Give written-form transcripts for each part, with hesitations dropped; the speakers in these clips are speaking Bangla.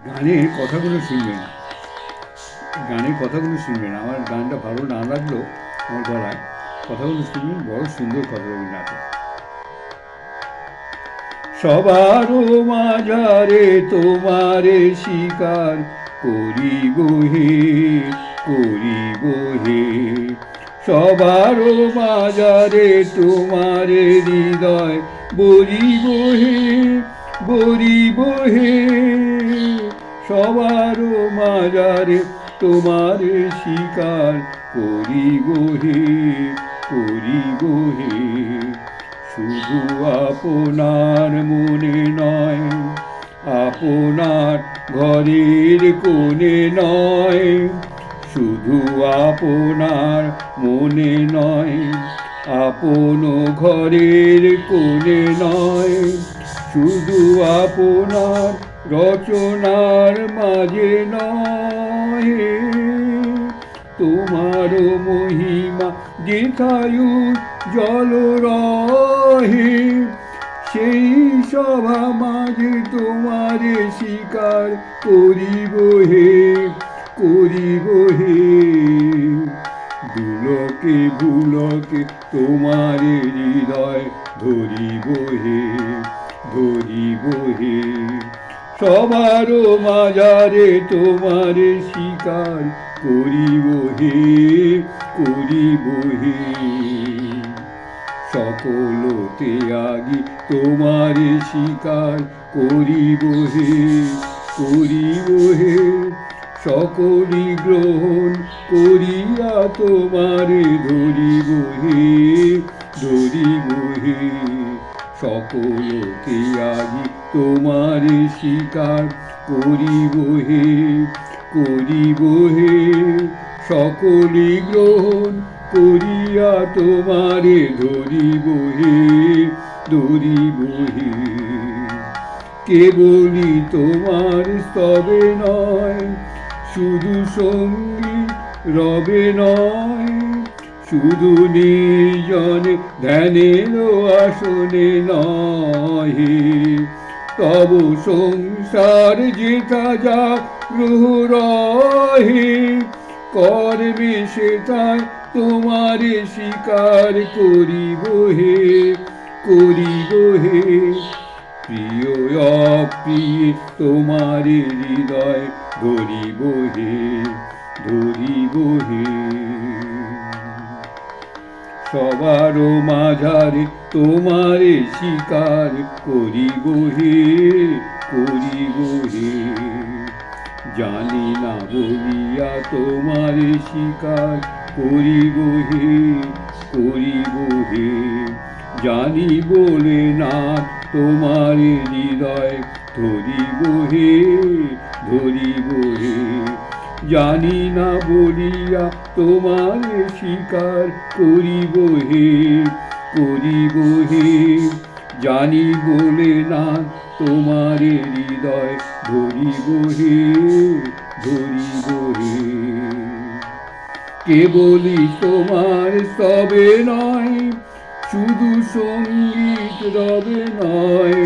গানের কথাগুলো শুনবেন, গানের কথাগুলো শুনবেন। আমার গানটা ভালো না লাগলেও আমার গলায় কথাগুলো শুনবেন, বড় সুন্দর কথা রবীন্দ্রনাথ। সবারও মাঝারে তোমারে স্বীকার করিব হে, করিব হে। সবারও মাঝারে তোমারে হৃদয় বলিব হে, বলিব হে। সবারও মাঝারে তোমারে স্বীকার করিব হে, করিব হে। শুধু আপনার মনে নয়, আপনার ঘরের কোণে নয়, শুধু আপনার মনে নয়, আপন ঘরের কোণে নয়, শুধু আপনার রচনার মাঝে নয়। তোমার মহিমা যেথায়ু জল রহে, সেই সভা মাঝে তোমারে স্বীকার করিব হে, করিব হে। দুলকে ভুলকে তোমারে হৃদয় ধরিব হে, ধরিব হে। সবারও মাঝারে তোমারে স্বীকার করিব হে, করিব হে। সকল ত্যাগী তোমারে স্বীকার করিব হে, করিব হে। সকলই গ্রহণ করিয়া তোমারে ধরিব হে, ধরিব হে। সকল ত্যাগী তোমারে স্বীকার করিব হে, করিব হে। সকলই গ্রহণ করিয়া তোমারে ধরিব হে, ধরিব হে। কেবলই তোমার স্তবে নয়, শুধু সঙ্গীত রবে নয়, শুধু নির্জনে ধ্যানের আসনে নয়। তব সংসার যেথা যা গ্রহ রহে, কর্মে সেথায় তোমারে স্বীকার করিব হে, করিব হে। প্রিয় অপ্রিয় তোমারে হৃদয় ধরিব হে, ধরিব হে। সবারও মাঝারে তোমারে স্বীকার করিব হে, করিব হে। জানি না বলিয়া তোমারে স্বীকার করিব হে, করিব হে। জানি বলে না তোমারে হৃদয় ধরিব হে, ধরিব হে। জানি না বলিয়া তোমারে স্বীকার করিব হে, করিব হে। জানি বলে না তোমারে হৃদয় ধরিব হে, ধরিব হে। কেবলই তোমার স্তবে নয়, শুধু সঙ্গীত রবে নয়,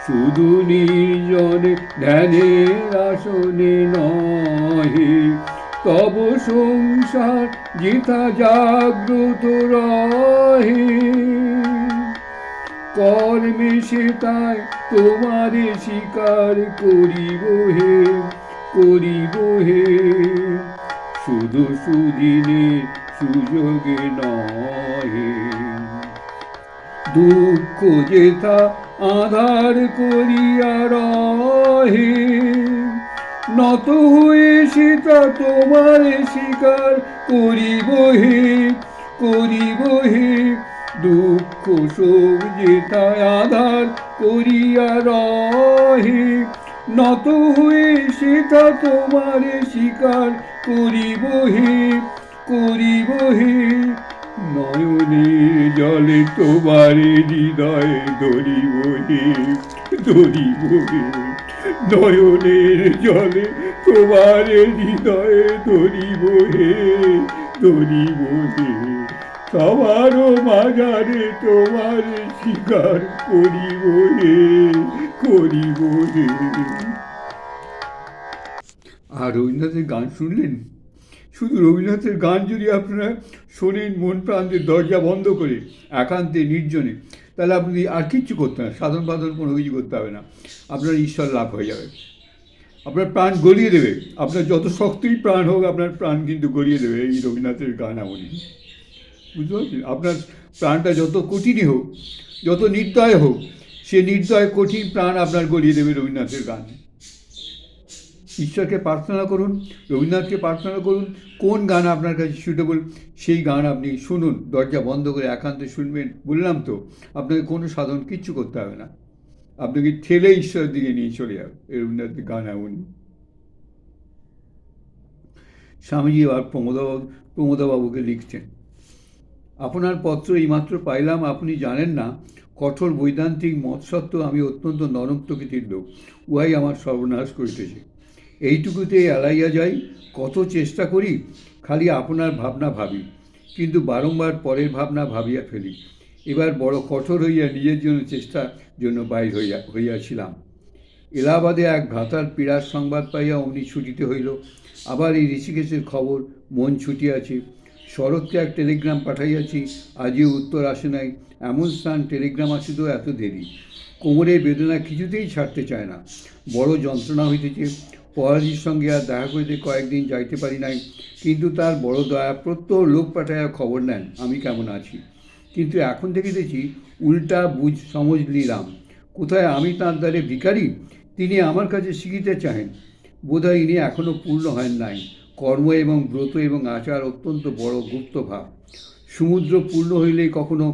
শুধু নির্জনে ধ্যানের আসনে নহে। তব সংসার যেথা জাগ্রত রহে, কর্মে সেথায় তোমারে স্বীকার করিব হে, করিব হে। শুধু সুদিনের সুযোগে নহে, দুঃখ যেথা আধার করিয়া রহে, নত হয়ে সেটা তোমারে স্বীকার করিব হে, করিব হে। দুঃখ শোক যেথায় আধার করিয়া রহে, নত হয়ে সেটা তোমারে স্বীকার করিব হে, করিব হে। নয়নের জলে তোমারে হৃদয় ধরিব হে, ধরিব হে। নয়নের জলে তোমারে হৃদয়ে ধরিব হে, ধরিব হে। সবারও মাঝারে তোমারে স্বীকার করিব হে, করিব হে। আর রবীন্দ্রনাথের গান শুনলেন, শুধু রবীন্দ্রনাথের গান যদি আপনারা শোনেন মন প্রান্তের দরজা বন্ধ করে একান্তে নির্জনে, তাহলে আপনি আর কিচ্ছু করতে হবে না, সাধন বাঁধন কোনো কিছু করতে হবে না, আপনার ঈশ্বর লাভ হয়ে যাবে। আপনার প্রাণ গলিয়ে দেবে, আপনার যত শক্তই প্রাণ হোক আপনার প্রাণ কিন্তু গলিয়ে দেবে এই রবীন্দ্রনাথের গান এমনই। বুঝতে পারছেন? আপনার প্রাণটা যত কঠিনই হোক, যত নির্দয় হোক, সে নির্দয় কঠিন প্রাণ আপনার গলিয়ে দেবে রবীন্দ্রনাথের গান। ঈশ্বরকে প্রার্থনা করুন, রবীন্দ্রনাথকে প্রার্থনা করুন, কোন গান আপনার কাছে সুটেবল সেই গান আপনি শুনুন, দরজা বন্ধ করে একান্তে শুনবেন। বললাম তো, আপনাকে কোনো সাধন কিচ্ছু করতে হবে না, আপনাকে ঠেলে ঈশ্বরের দিকে নিয়ে চলে যাবে এই রবীন্দ্রনাথের গান এমনই। স্বামীজি আর প্রমোদাবাবুকে লিখছেন, আপনার পত্র এইমাত্র পাইলাম, আপনি জানেন না কঠোর বৈদান্তিক মত সত্ত্বেও আমি অত্যন্ত নরম প্রকৃতির লোক, উহাই আমার সর্বনাশ করিতেছে। এইটুকুতে এড়াইয়া যাই, কত চেষ্টা করি, খালি আপনার ভাবনা ভাবি, কিন্তু বারংবার পরের ভাবনা ভাবিয়া ফেলি। এবার বড় কঠোর হইয়া নিজের জন্য চেষ্টার জন্য বাইর হইয়াছিলাম। এলাহাবাদে এক ভ্রাতার পীড়ার সংবাদ পাইয়া অমনি ছুটিতে হইল। আবার এই ঋষিকেশের খবর, মন ছুটিয়াছে। শরৎকে এক টেলিগ্রাম পাঠাইয়াছি, আজও উত্তর আসে নাই। এমন স্থান টেলিগ্রাম আসিত এত দেরি। কোমরের বেদনা কিছুতেই ছাড়তে চায় না, বড় যন্ত্রণা হইতেছে। পরাজির সঙ্গে আর দেখা করিতে কয়েকদিন যাইতে পারি নাই, কিন্তু তার বড় দয়া, প্রত্যহ লোক পাঠাইয়া খবর নেন আমি কেমন আছি। কিন্তু এখন দেখিতেছি উল্টা সমঝ নিলাম, কোথায় আমি তাঁর দ্বারে ভিখারি, তিনি আমার কাছে শিখিতে চাহেন। বোধহয় ইনি এখনও পূর্ণ হন নাই। কর্ম এবং ব্রত এবং আচার অত্যন্ত বড় গুপ্ত ভাব। সমুদ্র পূর্ণ হইলেই কখনো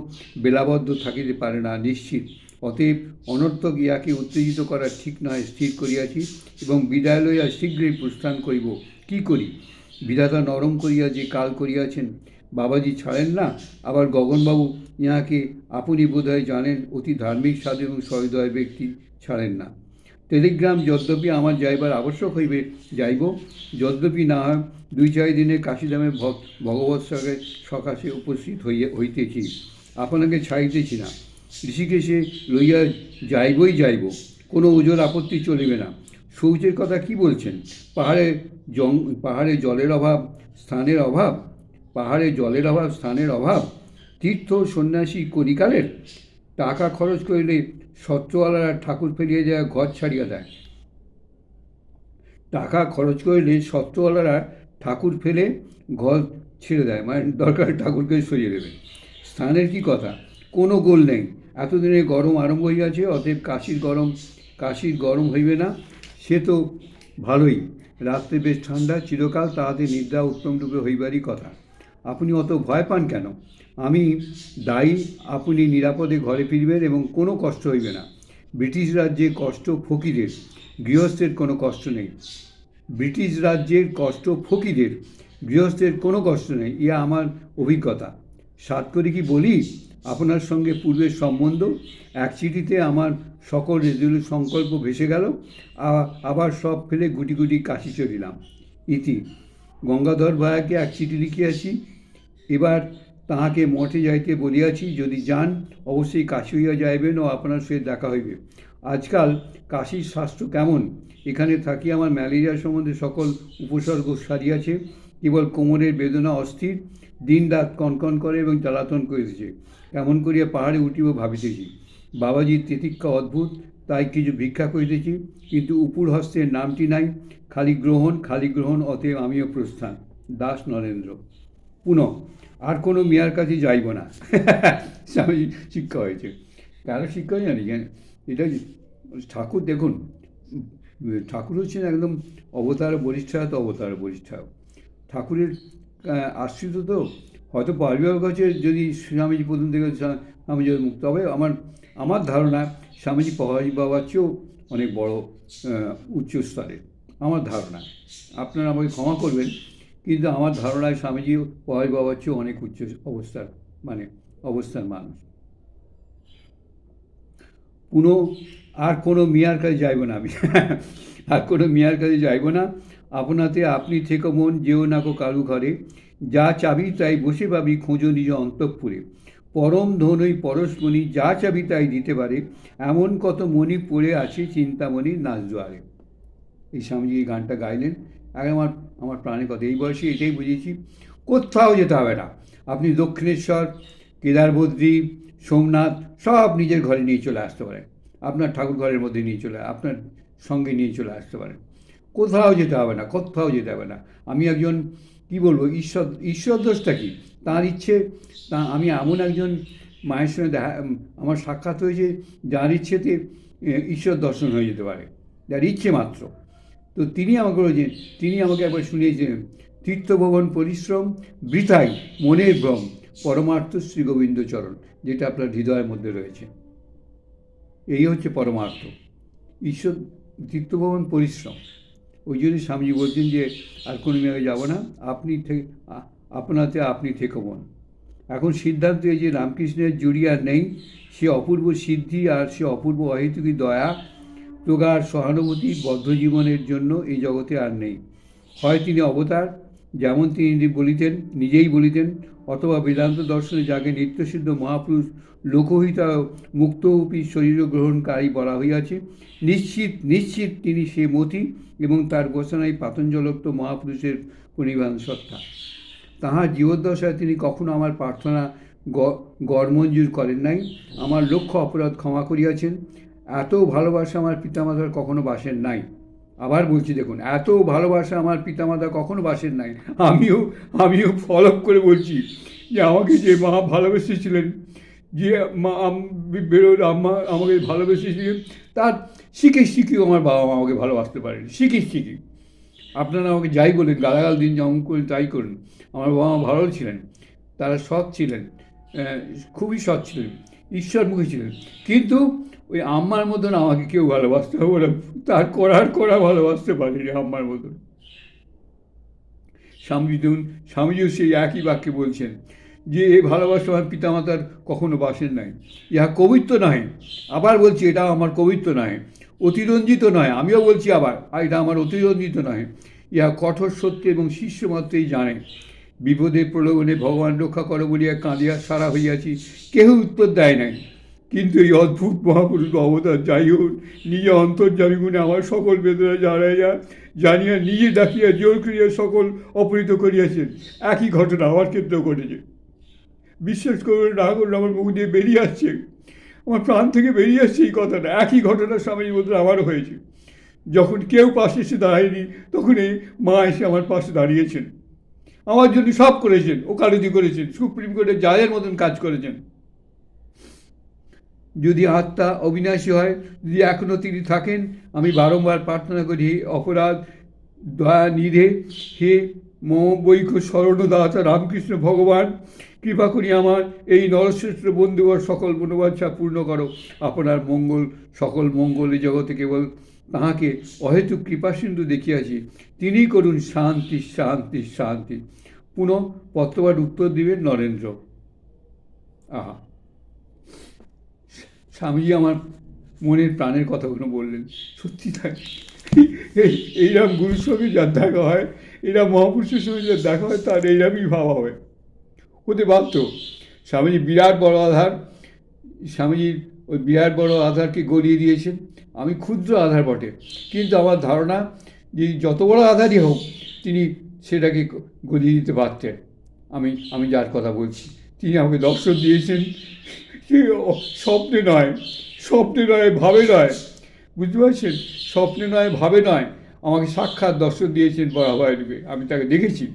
বেলাবদ্ধ থাকিতে পারে না, নিশ্চিত। অতএব অনর্থক ইহাকে উত্তেজিত করা ঠিক নয় স্থির করিয়াছি, এবং বিদায় লইয়া শীঘ্রই প্রস্থান করিব। কি করি? বিধাতা নরম করিয়া যে কাল করিয়াছেন, বাবাজি ছাড়েন না। আবার গগনবাবু ইহাকে আপনি বোধহয় জানেন, অতি ধার্মিক সাধু এবং সহৃদয় ব্যক্তি, ছাড়েন না। টেলিগ্রাম যদ্যপি আমার যাইবার আবশ্যক হইবে, যাইব। যদ্যপি না হয় 2-4 দিনে কাশীধামে ভগবৎ সকাশে উপস্থিত হইতেছি, আপনাকে ছাড়িতেছি না। ঋষিকেশে লইয়া যাইব, কোনো ওজোর আপত্তি চলিবে না। শৌচের কথা কি বলছেন? পাহাড়ে জলের অভাব, স্থানের অভাব, স্থানের অভাব, তীর্থ সন্ন্যাসী কলিকালের। টাকা খরচ করিলে সত্রওয়ালারা ঠাকুর ফেলিয়ে যায়, ঘর ছাড়িয়া দেয়। টাকা খরচ করিলে সত্রওয়ালারা ঠাকুর ফেলে ঘর ছেড়ে দেয়, মানে দরকার ঠাকুরকে সরিয়ে দেবে। স্থানের কি কথা? কোনো গোল নেই। এতদিনে গরম আরম্ভ হইয়াছে, অতএব কাশির গরম হইবে না, সে তো ভালোই। রাত্রে বেশ ঠান্ডা, চিরকাল তাহাতে নিদ্রা উত্তমরূপে হইবারই কথা। আপনি অত ভয় পান কেন? আমি দায়ী, আপনি নিরাপদে ঘরে ফিরবেন এবং কোনো কষ্ট হইবে না। ব্রিটিশ রাজ্যে কষ্ট ফকিরের, গৃহস্থের কোনো কষ্ট নেই। ব্রিটিশ রাজ্যের কষ্ট ফকিরের, গৃহস্থের কোনো কষ্ট নেই, ইয়া আমার অভিজ্ঞতা। সাত করে কি বলি, আপনার সঙ্গে পূর্বের সম্বন্ধ, এক চিঠিতে আমার সকল সংকল্প ভেসে গেল, আবার সব ফেলে গুটি গুটি কাশি চলিলাম। ইতি। গঙ্গাধর ভায়াকে এক চিঠি লিখিয়াছি, এবার তাহাকে মঠে যাইতে বলিয়াছি, যদি যান অবশ্যই কাশী হইয়া যাইবেন ও আপনার সহিত দেখা হইবে। আজকাল কাশীর স্বাস্থ্য কেমন? এখানে থাকি আমার ম্যালেরিয়া সম্বন্ধে সকল উপসর্গ সারিয়াছে, কেবল কোমরের বেদনা অস্থির, দিন রাত কনকন করে এবং জ্বালাতন করিতেছে। কেমন করিয়া পাহাড়ে উঠিব ভাবিতেছি। বাবাজির তিতিক্ষা অদ্ভুত, তাই কিছু ভিক্ষা করিতেছি, কিন্তু উপুর হস্তের নামটি নাই, খালি গ্রহণ, অতএব আমিও প্রস্থান। দাস নরেন্দ্র। পুনঃ আর কোনো মেয়ার কাছে যাইব না। স্বামী শিক্ষা হয়েছে, কেন শিক্ষা জানি কেন, এটা ঠাকুর দেখুন, ঠাকুর হচ্ছেন একদম অবতার বরিষ্ঠা। ঠাকুরের আশ্রিত তো, হয়তো পারিবারিক কাছে যদি স্বামীজি প্রথম থেকে স্বামীজি মুক্ত হবে, আমার ধারণা স্বামীজি পহারি বাবার চেয়েও অনেক বড় উচ্চ স্তরের, আমার ধারণা। আপনারা আমাকে ক্ষমা করবেন, কিন্তু আমার ধারণায় স্বামীজি পহারি বাবার চেয়েও অনেক উচ্চ অবস্থার মানুষ। আর কোনো মিয়ার কাছে যাইব না আমি। আর কোনো মিয়ার কাছে যাইব না। আপনাতে আপনি থেকে মন, যেও না কো কারু ঘরে। যা চাবি তাই বসে পাবি, খোঁজো নিজ অন্তঃপুরে। পরম ধনই পরশমণি, যা চাবি তাই দিতে পারে। এমন কত মণি পড়ে আছে চিন্তামণির নাচদ্বারে। এই স্বামীজি এই গানটা গাইলেন। আগে আমার আমার প্রাণের কথা, এই বয়সে এটাই বুঝেছি, কোথাও যেতে হবে না। আপনি দক্ষিণেশ্বর, কেদারবদ্রী, সোমনাথ সব নিজের ঘরে নিয়ে চলে আসতে পারেন, আপনার ঠাকুর ঘরের মধ্যে নিয়ে চলে, আপনার সঙ্গে নিয়ে চলে আসতে পারেন। কোথাও যেতে হবে না, কোথাও যেতে হবে না। আমি একজন, কী বলবো, ঈশ্বর দোষটা কী, তাঁর ইচ্ছে। তা আমি এমন একজন মায়ের সঙ্গে আমার সাক্ষাৎ হয়েছে, যার ইচ্ছেতে ঈশ্বর দর্শন হয়ে যেতে পারে, যার ইচ্ছে মাত্র। তো তিনি আমাকে বলেছেন, তিনি আমাকে একবার শুনিয়েছেন, তীর্থভবন পরিশ্রম বৃথাই মনের ভ্রম, পরমার্থ শ্রী গোবিন্দ চরণ, যেটা আপনার হৃদয়ের মধ্যে রয়েছে। এই হচ্ছে পরমার্থ, ঈশ্বর তীর্থভবন পরিশ্রম। ওই জন্য স্বামীজি বলছেন যে আর কোনো জায়গায় যাবো না, আপনি আপনাতে আপনি থেকে মন। এখন সিদ্ধান্ত এই যে রামকৃষ্ণের জুড়ি আর নেই, সে অপূর্ব সিদ্ধি আর সে অপূর্ব অহেতুকী দয়া, প্রগাঢ় সহানুভূতি বদ্ধ জীবনের জন্য এই জগতে আর নেই। হয় তিনি অবতার, যেমন তিনি বলিতেন, নিজেই বলিতেন, অথবা বেদান্ত দর্শনে যাকে নিত্যসিদ্ধ মহাপুরুষ লোকহিতা মুক্তরূপী শরীর গ্রহণকারী বলা হইয়াছে, নিশ্চিত নিশ্চিত তিনি সে মতি এবং তার গোসানাই পাতঞ্জলোক্ত মহাপুরুষের পরিবাণ সত্তা। তাহার জীবদ্দশায় তিনি কখনো আমার প্রার্থনা গড়মঞ্জুর করেন নাই, আমার লক্ষ্য অপরাধ ক্ষমা করিয়াছেন। এত ভালোবাসা আমার পিতামাতার কখনো বাসেন নাই। আবার বলছি দেখুন, এত ভালোবাসা আমার পিতামাতা কখনো বাসেন নাই। আমিও ফলো করে বলছি যে আমাকে যে মা ভালোবেসেছিলেন, যে মা বেরোর আম্মা আমাকে ভালোবেসেছিলেন, তার শিখেও আমার বাবা মা আমাকে ভালোবাসতে পারেন। শিখি আপনারা আমাকে যাই বলেন, গালাগাল দিন, যেমন করেন তাই করুন, আমার বাবা মা ভালো ছিলেন, তারা সৎ ছিলেন, খুবই সৎ ছিলেন, ঈশ্বরমুখী ছিলেন। কিন্তু ওই আম্মার মতন আমাকে কেউ ভালোবাসতে হবে না, তার করা ভালোবাসতে পারেনি আম্মার মতন। স্বামীজিও সেই একই বাক্যে বলছেন যে এ ভালোবাসা আমার পিতামাতার কখনো বাসেন নাই, ইহা কবিত্ব নয়। আবার বলছি, এটা আমার কবিত্ব নয়, অতিরঞ্জিত নয়। আমিও বলছি আবার, এটা আমার অতিরঞ্জিত নয়, ইহা কঠোর সত্য এবং শিষ্য মাত্রই জানে। বিপদে প্রলোভনে ভগবান রক্ষা করো বলিয়া কাঁদিয়া সারা হইয়াছি, কেউ উত্তর দেয় নাই। কিন্তু এই অদ্ভুত মহাপুরুষ অবতার যাই হোক, নিজে অন্তর্যামী গুণে আমার সকল বেদনা জানিয়া নিজে ডাকিয়া জোর করিয়া সকল অপহৃত করিয়াছেন। একই ঘটনা আমার ক্ষেত্রেও ঘটেছে। বিশ্বাস করবেন না করলে আমার মুখ দিয়ে বেরিয়ে আসছে, আমার প্রাণ থেকে বেরিয়ে আসছে এই কথাটা। একই ঘটনা স্বামীর মধ্যে আমারও হয়েছে। যখন কেউ পাশে এসে দাঁড়ায়নি, তখন এই মা এসে আমার পাশে দাঁড়িয়েছেন, আমার জন্য সব করেছেন, ওকালতি করেছেন, সুপ্রিম কোর্টে জাজের মতন কাজ করেছেন। যদি আত্মা অবিনাশী হয়, যদি এখনও তিনি থাকেন, আমি বারংবার প্রার্থনা করি, অপরাধ দয়া নিধে হে মমবৈক্য শরণদাতা রামকৃষ্ণ ভগবান, কৃপা করি আমার এই নরশ্রেষ্ঠ বন্ধুবর সকল মনোবাঞ্ছা পূর্ণ করো। আপনার মঙ্গল, সকল মঙ্গল এই জগতে কেবল তাহাকে অহেতুক কৃপাসিন্ধু দেখিয়াছি, তিনিই করুন শান্তি শান্তি শান্তি। পুনঃ পত্রপাঠ উত্তর দিবেন নরেন্দ্র। আহা, স্বামীজি আমার মনের প্রাণের কথাগুলো বললেন, সত্যি তাই। এইরকম গুরুর সঙ্গে যার দেখা হয়, এরা মহাপুরুষের সঙ্গে যার দেখা হয়, তার এইরকমই ভাব হবে, হতে বাধ্য। স্বামীজি বিরাট বড় আধার, স্বামীজির ওই বিরাট বড় আধারকে গড়িয়ে দিয়েছেন। আমি ক্ষুদ্র আধার বটে, কিন্তু আমার ধারণা যে যত বড় আধারই হোক, তিনি সেটাকে গড়িয়ে দিতে পারতেন। আমি যার কথা বলছি, তিনি আমাকে দর্শন দিয়েছেন, সে স্বপ্নে নয়, ভাবে নয়, বুঝতে পারছেন? স্বপ্নে নয়, ভাবে নয়, আমাকে সাক্ষাৎ দর্শন দিয়েছেন বরাবর রূপে, আমি তাকে দেখেছি।